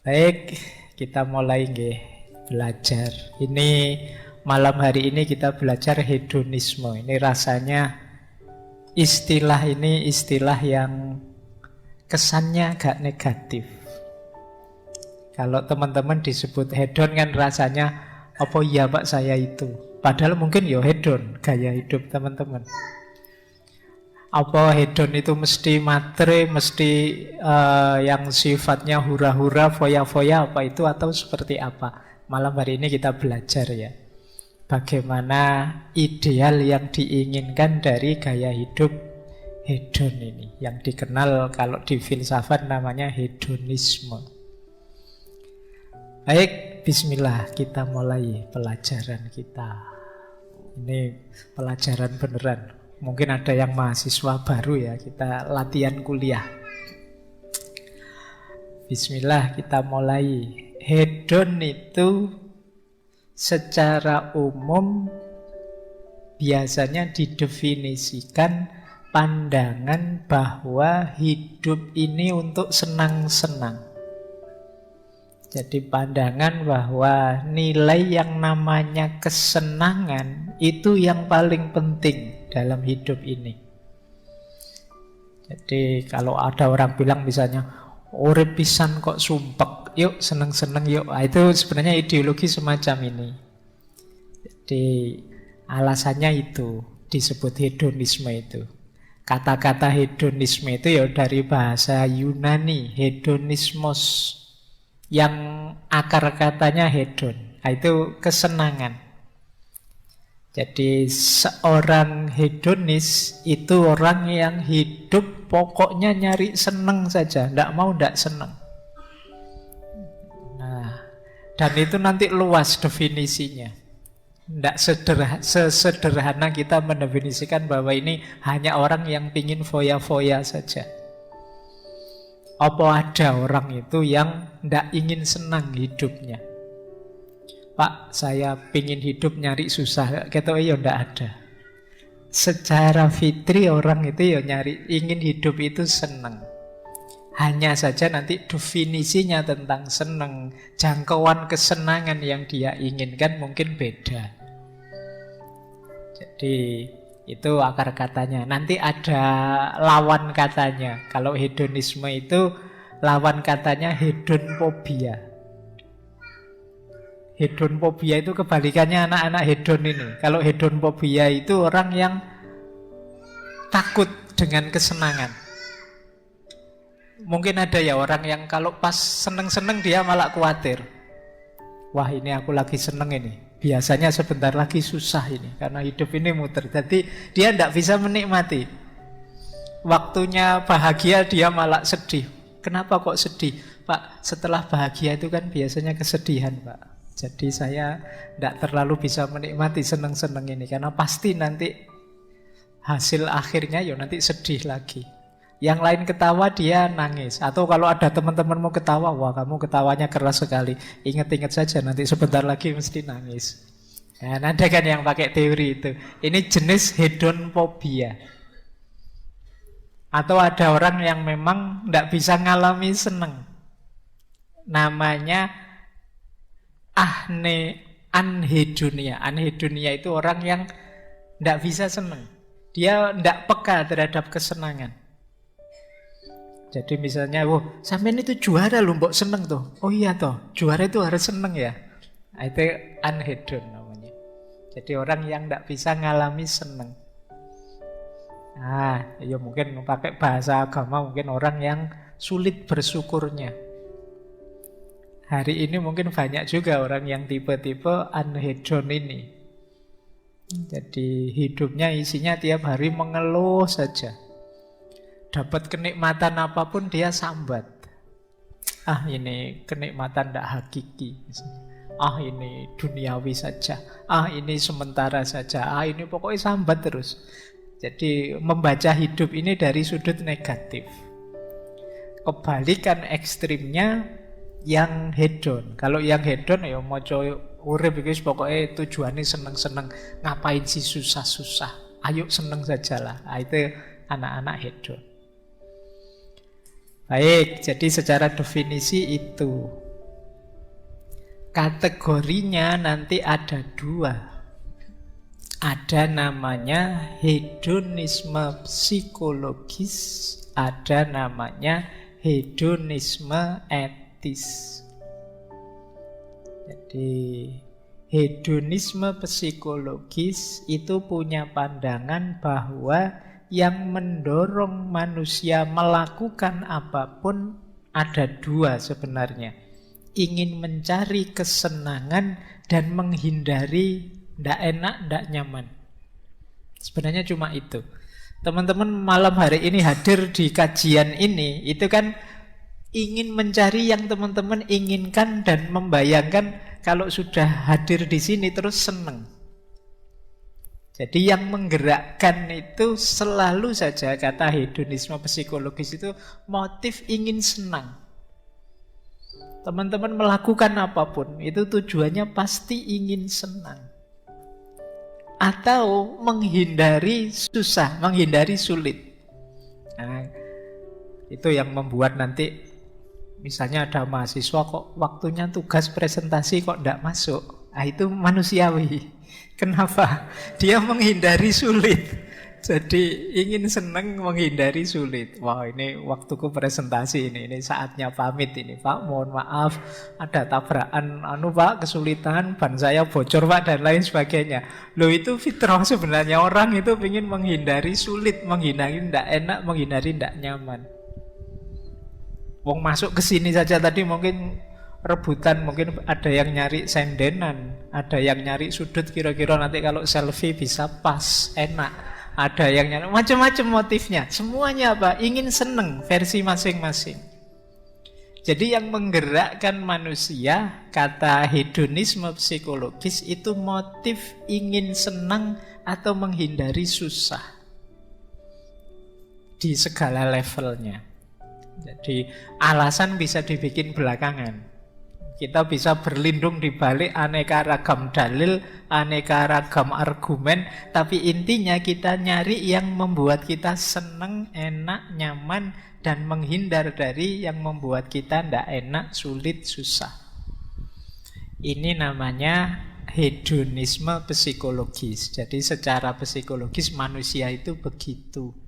Baik, kita mulai nggih belajar. Ini malam hari ini kita belajar hedonisme. Ini rasanya ini istilah yang kesannya agak negatif. Kalau teman-teman disebut hedon kan rasanya, apa iya Pak saya itu? Padahal mungkin ya hedon, gaya hidup teman-teman. Apa hedon itu mesti matre, mesti yang sifatnya hura-hura, foya-foya apa itu, atau seperti apa? Malam hari ini kita belajar ya, bagaimana ideal yang diinginkan dari gaya hidup hedon ini, yang dikenal kalau di filsafat namanya hedonisme. Baik, bismillah, kita mulai pelajaran kita. Ini pelajaran beneran. Mungkin ada yang mahasiswa baru ya, kita latihan kuliah. Bismillah, kita mulai. Hedon itu secara umum biasanya didefinisikan pandangan bahwa hidup ini untuk senang-senang. Jadi pandangan bahwa nilai yang namanya kesenangan itu yang paling penting dalam hidup ini. Jadi kalau ada orang bilang misalnya, urip pisan kok sumpek, yuk seneng-seneng yuk. Nah, itu sebenarnya ideologi semacam ini. Jadi alasannya itu disebut hedonisme itu. Kata-kata hedonisme itu ya dari bahasa Yunani, hedonismos, yang akar katanya hedon. Nah, itu kesenangan. Jadi seorang hedonis itu orang yang hidup pokoknya nyari seneng saja, tidak mau tidak seneng. Nah, dan itu nanti luas definisinya. Tidak sesederhana kita mendefinisikan bahwa ini hanya orang yang pingin foya-foya saja. Apa ada orang itu yang tidak ingin senang hidupnya? Pak, saya pingin hidup nyari susah. Kata ya tidak ada. Secara fitri orang itu ya ingin hidup itu senang. Hanya saja nanti definisinya tentang senang, jangkauan kesenangan yang dia inginkan mungkin beda. Jadi itu akar katanya. Nanti ada lawan katanya. Kalau hedonisme itu lawan katanya hedonfobia. Hedonfobia itu kebalikannya anak-anak hedon ini. Kalau hedonfobia itu orang yang takut dengan kesenangan. Mungkin ada ya orang yang kalau pas seneng-seneng dia malah khawatir. Wah, ini aku lagi seneng ini. Biasanya sebentar lagi susah ini, karena hidup ini muter. Jadi dia tidak bisa menikmati. Waktunya bahagia dia malah sedih. Kenapa kok sedih? Pak, setelah bahagia itu kan biasanya kesedihan, Pak. Jadi saya tidak terlalu bisa menikmati seneng-seneng ini, karena pasti nanti hasil akhirnya ya nanti sedih lagi. Yang lain ketawa dia nangis. Atau kalau ada teman-temanmu ketawa, wah kamu ketawanya keras sekali. Ingat-ingat saja nanti sebentar lagi mesti nangis. Nah, ada kan yang pakai teori itu. Ini jenis hedonfobia. Atau ada orang yang memang tidak bisa ngalami seneng. Namanya anhedonia. Anhedonia itu orang yang tidak bisa seneng. Dia tidak peka terhadap kesenangan. Jadi misalnya, sampean itu juara loh, mbok seneng tuh. Oh iya toh, juara itu harus seneng ya. Nah, itu anhedon namanya. Jadi orang yang tidak bisa ngalami seneng. Nah, ya mungkin pakai bahasa agama, mungkin orang yang sulit bersyukurnya. Hari ini mungkin banyak juga orang yang tipe-tipe anhedon ini. Jadi hidupnya isinya tiap hari mengeluh saja. Dapat kenikmatan apapun dia sambat. Ah, ini kenikmatan tidak hakiki. Ah, ini duniawi saja. Ah, ini sementara saja. Ah, ini pokoknya sambat terus. Jadi membaca hidup ini dari sudut negatif. Kebalikan ekstrimnya yang hedon. Kalau yang hedon ya moco urip iki pokoknya tujuannya seneng-seneng. Ngapain sih susah-susah? Ayo seneng sajalah. Ah, itu anak-anak hedon. Baik, jadi secara definisi itu. Kategorinya nanti ada dua. Ada namanya hedonisme psikologis, ada namanya hedonisme etis. Jadi hedonisme psikologis itu punya pandangan bahwa yang mendorong manusia melakukan apapun ada dua sebenarnya. Ingin mencari kesenangan dan menghindari ndak enak, ndak nyaman. Sebenarnya cuma itu. Teman-teman malam hari ini hadir di kajian ini, itu kan ingin mencari yang teman-teman inginkan dan membayangkan kalau sudah hadir di sini terus senang. Jadi yang menggerakkan itu selalu saja, kata hedonisme psikologis itu, motif ingin senang. Teman-teman melakukan apapun, itu tujuannya pasti ingin senang. Atau menghindari susah, menghindari sulit. Nah, itu yang membuat nanti, misalnya ada mahasiswa kok waktunya tugas presentasi kok tidak masuk. Nah, itu manusiawi. Kenapa? Dia menghindari sulit. Jadi ingin senang menghindari sulit. Wah, ini waktuku presentasi ini saatnya pamit ini. Pak, mohon maaf ada tabrakan Pak, kesulitan, ban saya bocor Pak, dan lain sebagainya. Loh, itu fitrah sebenarnya, orang itu ingin menghindari sulit, menghindari tidak enak, menghindari tidak nyaman. Wong masuk ke sini saja tadi mungkin rebutan, mungkin ada yang nyari sendenan, ada yang nyari sudut kira-kira nanti kalau selfie bisa pas, enak. Ada yang nyari macam-macam motifnya. Semuanya apa? Ingin seneng versi masing-masing. Jadi yang menggerakkan manusia, kata hedonisme psikologis, itu motif ingin senang atau menghindari susah di segala levelnya. Jadi alasan bisa dibikin belakangan. Kita bisa berlindung di balik aneka ragam dalil, aneka ragam argumen, tapi intinya kita nyari yang membuat kita senang, enak, nyaman, dan menghindar dari yang membuat kita tidak enak, sulit, susah. Ini namanya hedonisme psikologis. Jadi secara psikologis manusia itu begitu.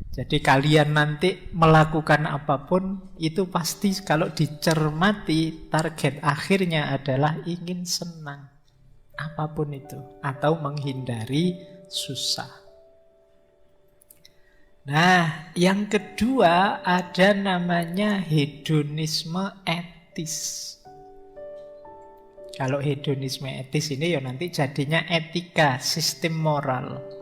Jadi kalian nanti melakukan apapun itu pasti kalau dicermati target akhirnya adalah ingin senang. Apapun itu. Atau menghindari susah. Nah, yang kedua ada namanya hedonisme etis. Kalau hedonisme etis ini ya nanti jadinya etika, sistem moral.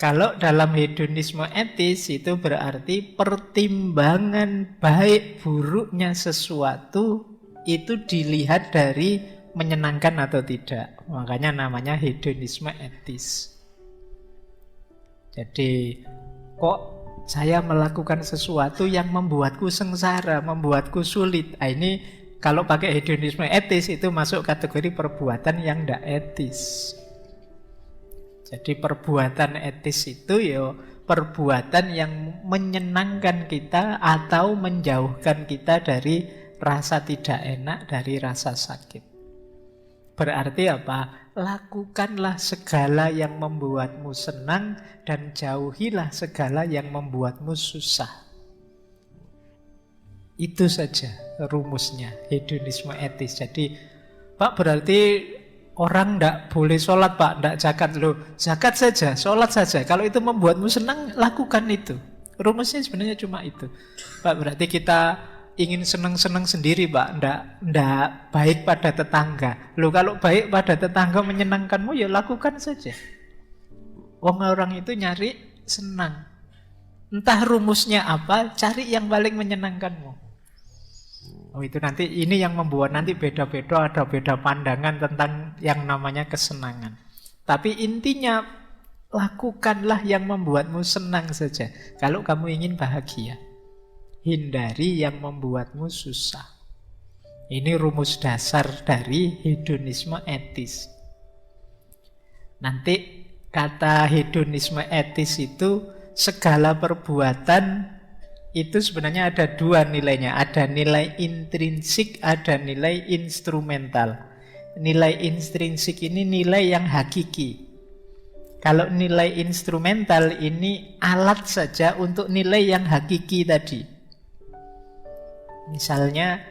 Kalau dalam hedonisme etis itu berarti pertimbangan baik buruknya sesuatu itu dilihat dari menyenangkan atau tidak. Makanya namanya hedonisme etis. Jadi kok saya melakukan sesuatu yang membuatku sengsara, membuatku sulit. Nah, ini kalau pakai hedonisme etis itu masuk kategori perbuatan yang tidak etis. Jadi perbuatan etis itu ya perbuatan yang menyenangkan kita atau menjauhkan kita dari rasa tidak enak, dari rasa sakit. Berarti apa? Lakukanlah segala yang membuatmu senang dan jauhilah segala yang membuatmu susah. Itu saja rumusnya hedonisme etis. Jadi Pak, berarti orang tidak boleh sholat Pak, tidak zakat. Loh, zakat saja, sholat saja. Kalau itu membuatmu senang, lakukan itu. Rumusnya sebenarnya cuma itu. Pak, berarti kita ingin senang-senang sendiri Pak, tidak baik pada tetangga. Loh, kalau baik pada tetangga menyenangkanmu, ya lakukan saja. Orang itu nyari senang. Entah rumusnya apa, cari yang paling menyenangkanmu. Oh, itu nanti ini yang membuat nanti beda-beda, ada beda pandangan tentang yang namanya kesenangan. Tapi intinya lakukanlah yang membuatmu senang saja. Kalau kamu ingin bahagia, hindari yang membuatmu susah. Ini rumus dasar dari hedonisme etis. Nanti kata hedonisme etis itu segala perbuatan itu sebenarnya ada dua nilainya. Ada nilai intrinsik, ada nilai instrumental. Nilai intrinsik ini nilai yang hakiki. Kalau nilai instrumental ini alat saja untuk nilai yang hakiki tadi. Misalnya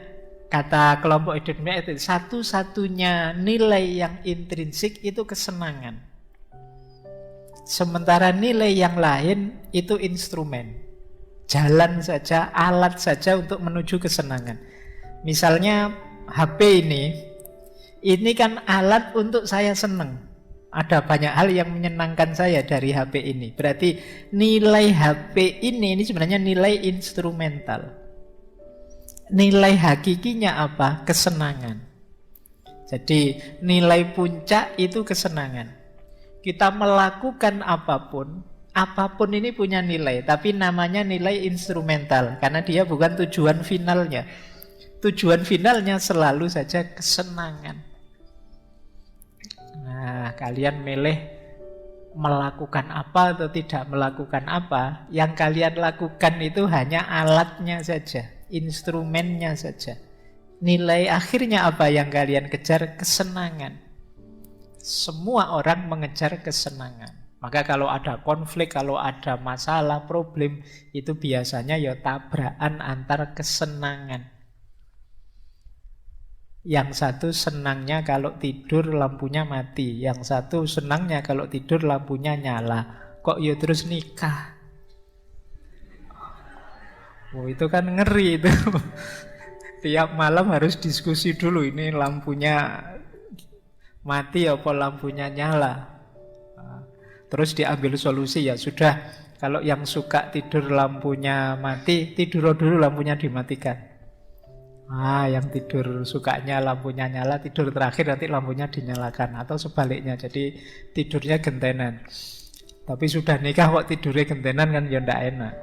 kata kelompok hedonic itu satu-satunya nilai yang intrinsik itu kesenangan. Sementara nilai yang lain itu instrumen. Jalan saja, alat saja untuk menuju kesenangan. Misalnya HP ini kan alat untuk saya senang. Ada banyak hal yang menyenangkan saya dari HP ini. Berarti nilai HP ini sebenarnya nilai instrumental. Nilai hakikinya apa? Kesenangan. Jadi nilai puncak itu kesenangan. Kita melakukan apapun ini punya nilai, tapi namanya nilai instrumental karena dia bukan tujuan finalnya. Tujuan finalnya selalu saja kesenangan. Nah, kalian milih melakukan apa atau tidak melakukan apa, yang kalian lakukan itu hanya alatnya saja, instrumennya saja. Nilai akhirnya apa yang kalian kejar? Kesenangan. Semua orang mengejar kesenangan. Maka kalau ada konflik, kalau ada masalah, problem, itu biasanya ya tabrakan antar kesenangan. Yang satu senangnya kalau tidur lampunya mati, yang satu senangnya kalau tidur lampunya nyala. Kok ya terus nikah? Oh, itu kan ngeri itu. Tiap malam harus diskusi dulu, ini lampunya mati apa lampunya nyala. Terus diambil solusi, ya sudah, kalau yang suka tidur lampunya mati, tidur dulu lampunya dimatikan. Yang tidur sukanya lampunya nyala, tidur terakhir nanti lampunya dinyalakan. Atau sebaliknya, jadi tidurnya gentenan. Tapi sudah nikah kok tidurnya gentenan kan ya ndak enak.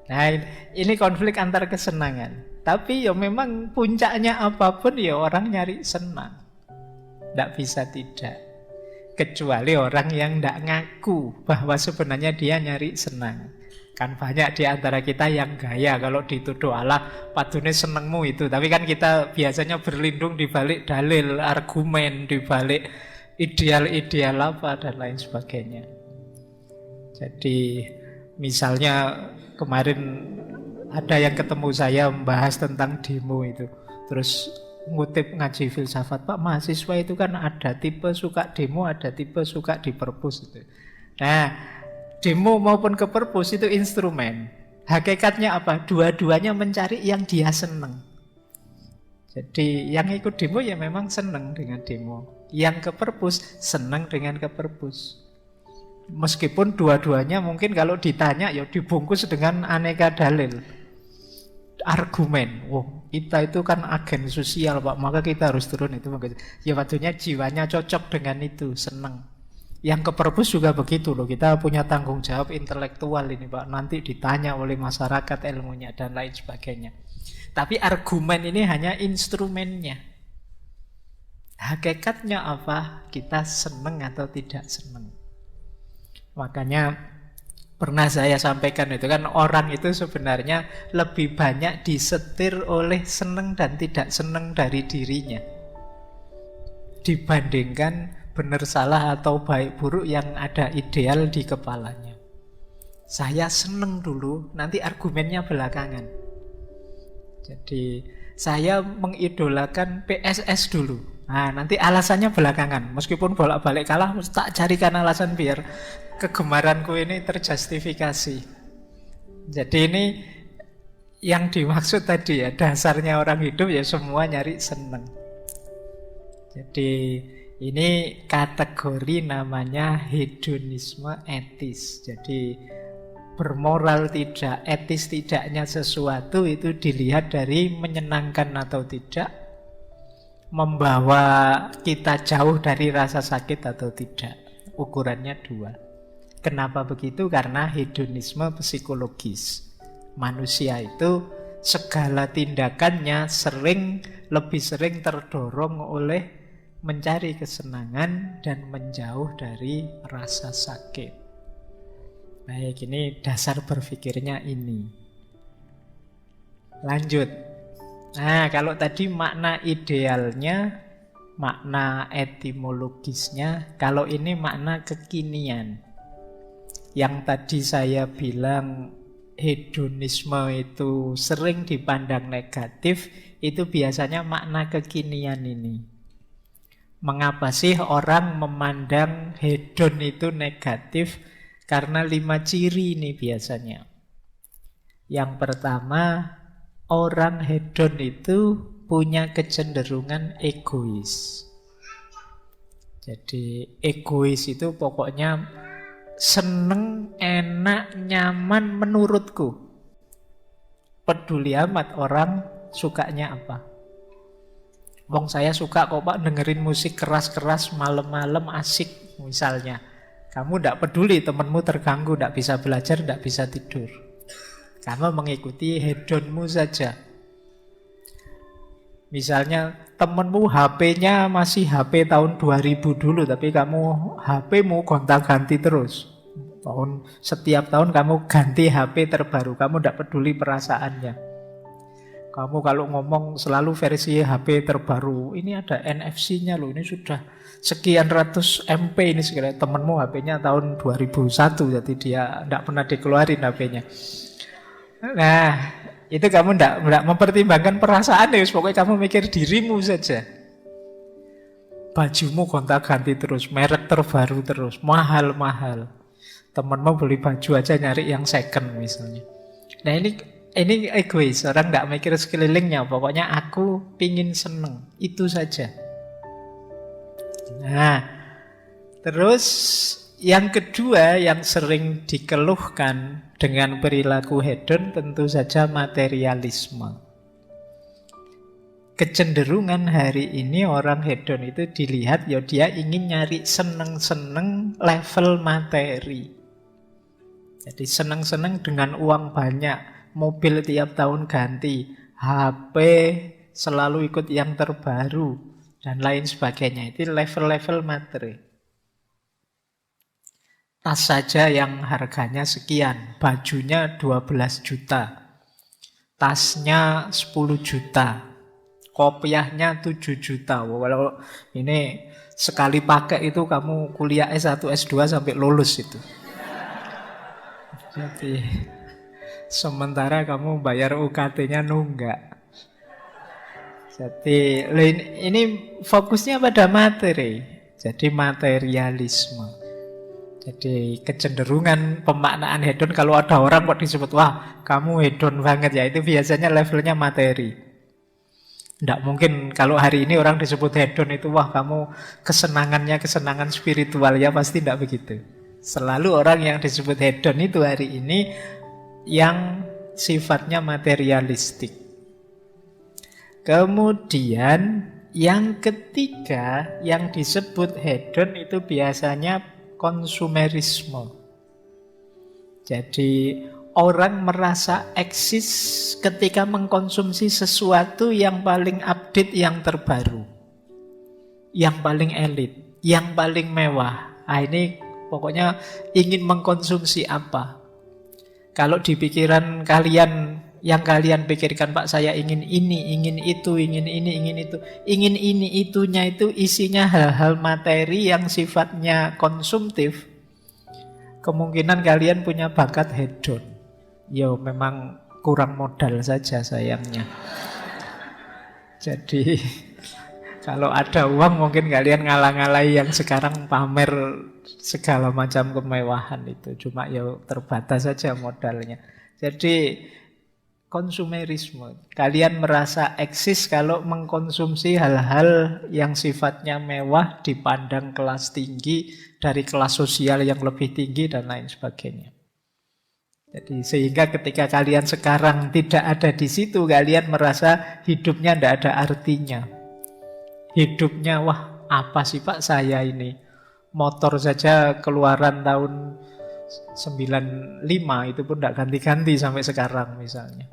Nah, ini konflik antar kesenangan. Tapi ya memang puncaknya apapun ya orang nyari senang. Ndak bisa tidak. Kecuali orang yang tidak ngaku bahwa sebenarnya dia nyari senang. Kan banyak di antara kita yang gaya kalau dituduh Allah padune senengmu itu. Tapi kan kita biasanya berlindung di balik dalil, argumen, di balik ideal-ideal apa dan lain sebagainya. Jadi misalnya kemarin ada yang ketemu saya membahas tentang demo itu. Terus ngutip ngaji filsafat, Pak, mahasiswa itu kan ada tipe suka demo, ada tipe suka di perpus itu. Nah, demo maupun ke perpus itu instrumen. Hakikatnya apa? Dua-duanya mencari yang dia seneng. Jadi yang ikut demo ya memang seneng dengan demo. Yang ke perpus seneng dengan ke perpus. Meskipun dua-duanya mungkin kalau ditanya ya dibungkus dengan aneka dalil. Argumen, kita itu kan agen sosial, Pak, maka kita harus turun itu. Ya maksudnya jiwanya cocok dengan itu, senang. Yang ke perpus juga begitu loh, kita punya tanggung jawab intelektual ini, Pak, nanti ditanya oleh masyarakat ilmunya dan lain sebagainya. Tapi argumen ini hanya instrumennya. Hakikatnya apa? Kita senang atau tidak senang. Makanya pernah saya sampaikan itu kan orang itu sebenarnya lebih banyak disetir oleh seneng dan tidak seneng dari dirinya dibandingkan benar salah atau baik buruk yang ada ideal di kepalanya. Saya seneng dulu, nanti argumennya belakangan. Jadi saya mengidolakan PSS dulu. Nah, nanti alasannya belakangan. Meskipun bolak-balik kalah, tak carikan alasan biar kegemaranku ini terjustifikasi. Jadi ini yang dimaksud tadi ya, dasarnya orang hidup ya semua nyari seneng. Jadi ini kategori namanya hedonisme etis. Jadi bermoral tidak, etis tidaknya sesuatu itu dilihat dari menyenangkan atau tidak, membawa kita jauh dari rasa sakit atau tidak. Ukurannya dua. Kenapa begitu? Karena hedonisme psikologis. Manusia itu segala tindakannya lebih sering terdorong oleh mencari kesenangan dan menjauh dari rasa sakit. Baik, ini dasar berpikirnya ini. Lanjut. Nah, kalau tadi makna idealnya, makna etimologisnya, kalau ini makna kekinian. Yang tadi saya bilang hedonisme itu sering dipandang negatif, itu biasanya makna kekinian ini. Mengapa sih orang memandang hedon itu negatif? Karena 5 ciri ini biasanya. Yang pertama, orang hedon itu punya kecenderungan egois. Jadi egois itu pokoknya seneng, enak, nyaman menurutku. Peduli amat orang sukanya apa. Wong saya suka kok Pak dengerin musik keras-keras malam-malam asik misalnya. Kamu tidak peduli temanmu terganggu, tidak bisa belajar, tidak bisa tidur. Kamu mengikuti hedonmu saja. Misalnya temanmu HP-nya masih HP tahun 2000 dulu, tapi kamu HP-mu gonta-ganti terus. Setiap tahun kamu ganti HP terbaru, kamu tidak peduli perasaannya. Kamu kalau ngomong selalu versi HP terbaru, ini ada NFC-nya loh, ini sudah sekian ratus MP ini segala. Temenmu HP-nya tahun 2001, jadi dia tidak pernah dikeluarin HP-nya. Nah, itu kamu tidak mempertimbangkan perasaan ya, pokoknya kamu mikir dirimu saja. Bajumu gonta-ganti terus, merek terbaru terus, mahal-mahal. Temenmu beli baju aja nyari yang second misalnya. Nah ini egois, orang tidak mikir sekelilingnya. Pokoknya aku pingin seneng, itu saja. Nah, terus yang kedua yang sering dikeluhkan dengan perilaku hedon tentu saja materialisme. Kecenderungan hari ini orang hedon itu dilihat ya dia ingin nyari seneng-seneng level materi. Jadi seneng-seneng dengan uang banyak. Mobil tiap tahun ganti, HP selalu ikut yang terbaru, dan lain sebagainya. Itu level-level materi. Tas saja yang harganya sekian, bajunya 12 juta, tasnya 10 juta, kopiahnya 7 juta. Kalau ini sekali pakai itu kamu kuliah S1, S2 sampai lulus itu. Jadi sementara kamu bayar UKT-nya nunggak. Jadi ini fokusnya pada materi. Jadi materialisme. Jadi kecenderungan pemaknaan hedon, kalau ada orang kok disebut, wah kamu hedon banget ya, itu biasanya levelnya materi. Tidak mungkin kalau hari ini orang disebut hedon itu, wah kamu kesenangannya kesenangan spiritual, ya pasti tidak begitu. Selalu orang yang disebut hedon itu hari ini yang sifatnya materialistik. Kemudian yang ketiga yang disebut hedon itu biasanya konsumerisme. Jadi orang merasa eksis ketika mengkonsumsi sesuatu yang paling update, yang terbaru, yang paling elit, yang paling mewah. Ini pokoknya ingin mengkonsumsi apa. Kalau di pikiran kalian, yang kalian pikirkan, Pak saya ingin ini, ingin itu, ingin ini, ingin itu. Ingin ini, itunya itu isinya hal-hal materi yang sifatnya konsumtif. Kemungkinan kalian punya bakat hedon. Ya memang kurang modal saja sayangnya. Jadi kalau ada uang mungkin kalian ngalah-ngalahi yang sekarang pamer segala macam kemewahan itu. Cuma ya terbatas saja modalnya. Jadi konsumerisme. Kalian merasa eksis kalau mengkonsumsi hal-hal yang sifatnya mewah, dipandang kelas tinggi, dari kelas sosial yang lebih tinggi dan lain sebagainya. Jadi sehingga ketika kalian sekarang tidak ada di situ, kalian merasa hidupnya tidak ada artinya. Hidupnya, wah apa sih Pak saya ini? Motor saja keluaran tahun 95 itu pun tidak ganti-ganti sampai sekarang misalnya.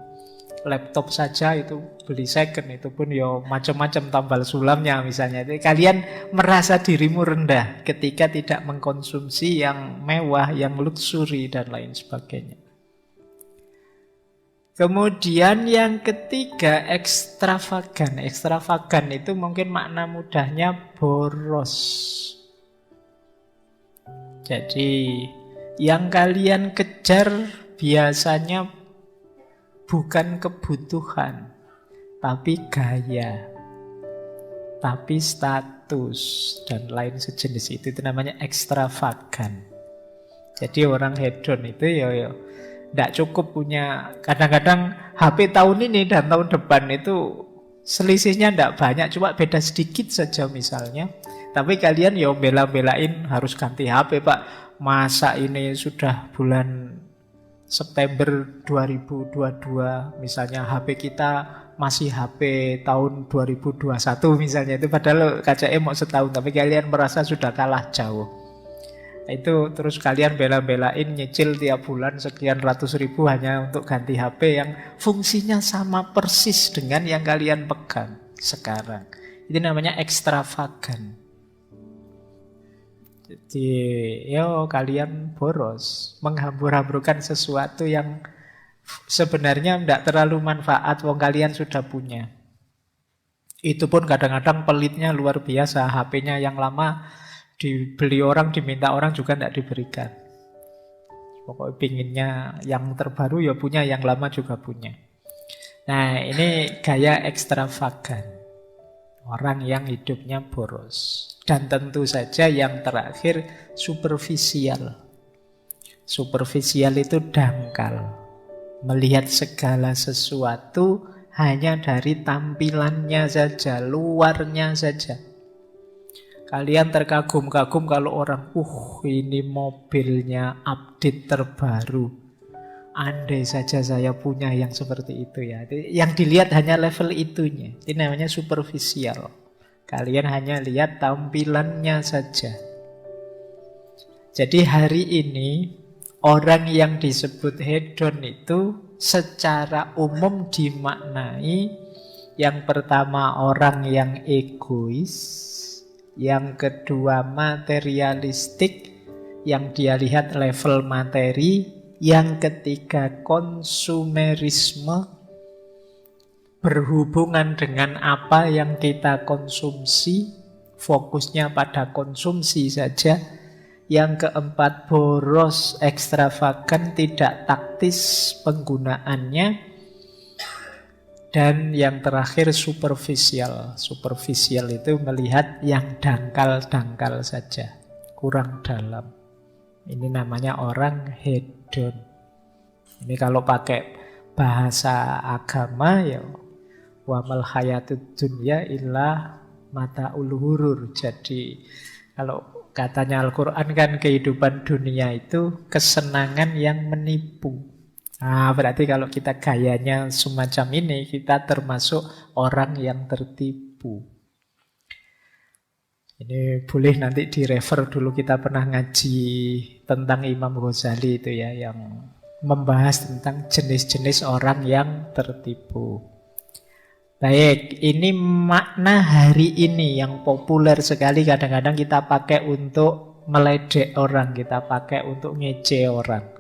laptop saja itu beli second, itu pun ya macam-macam tambal sulamnya misalnya. Jadi kalian merasa dirimu rendah ketika tidak mengkonsumsi yang mewah, yang luxury dan lain sebagainya. Kemudian yang ketiga, ekstravagan. Ekstravagan itu mungkin makna mudahnya boros. Jadi yang kalian kejar biasanya bukan kebutuhan, tapi gaya, tapi status, dan lain sejenis itu namanya ekstravagan. Jadi orang hedon itu ya tidak cukup punya, kadang-kadang HP tahun ini dan tahun depan itu selisihnya tidak banyak, cuma beda sedikit saja misalnya. Tapi kalian ya bela-belain harus ganti HP, Pak. Masa ini sudah bulan September 2022 misalnya HP kita masih HP tahun 2021 misalnya, itu padahal KCM mau setahun tapi kalian merasa sudah kalah jauh. Itu terus kalian bela-belain nyicil tiap bulan sekian ratus ribu hanya untuk ganti HP yang fungsinya sama persis dengan yang kalian pegang sekarang. Itu namanya ekstravagan. Jadi, kalian boros, menghambur-hamburkan sesuatu yang sebenarnya tidak terlalu manfaat, wong kalian sudah punya. Itu pun kadang-kadang pelitnya luar biasa, HP-nya yang lama dibeli orang, diminta orang juga tidak diberikan. Pokoknya pinginnya yang terbaru ya punya, yang lama juga punya. Nah, ini gaya ekstravagan. Orang yang hidupnya boros. Dan tentu saja yang terakhir superficial. Superficial itu dangkal. Melihat segala sesuatu hanya dari tampilannya saja, luarnya saja. Kalian terkagum-kagum kalau orang, ini mobilnya update terbaru. Andai saja saya punya yang seperti itu ya. Yang dilihat hanya level itunya. Ini namanya superficial. Kalian hanya lihat tampilannya saja. Jadi hari ini orang yang disebut hedon itu secara umum dimaknai yang pertama orang yang egois, yang kedua materialistik, yang dia lihat level materi, yang ketiga konsumerisme, berhubungan dengan apa yang kita konsumsi, fokusnya pada konsumsi saja. Yang keempat boros, ekstravagan, tidak taktis penggunaannya. Dan yang terakhir superficial. Superficial itu melihat yang dangkal-dangkal saja, kurang dalam. Ini namanya orang hedon. Ini kalau pakai bahasa agama ya wa mal hayatud dunya illa mataul ghurur. Jadi kalau katanya Al-Qur'an kan kehidupan dunia itu kesenangan yang menipu. Nah, berarti kalau kita gayanya semacam ini, kita termasuk orang yang tertipu. Ini boleh nanti direfer dulu, kita pernah ngaji tentang Imam Ghazali itu ya, yang membahas tentang jenis-jenis orang yang tertipu. Baik, ini makna hari ini yang populer sekali kadang-kadang kita pakai untuk meledek orang, kita pakai untuk ngece orang.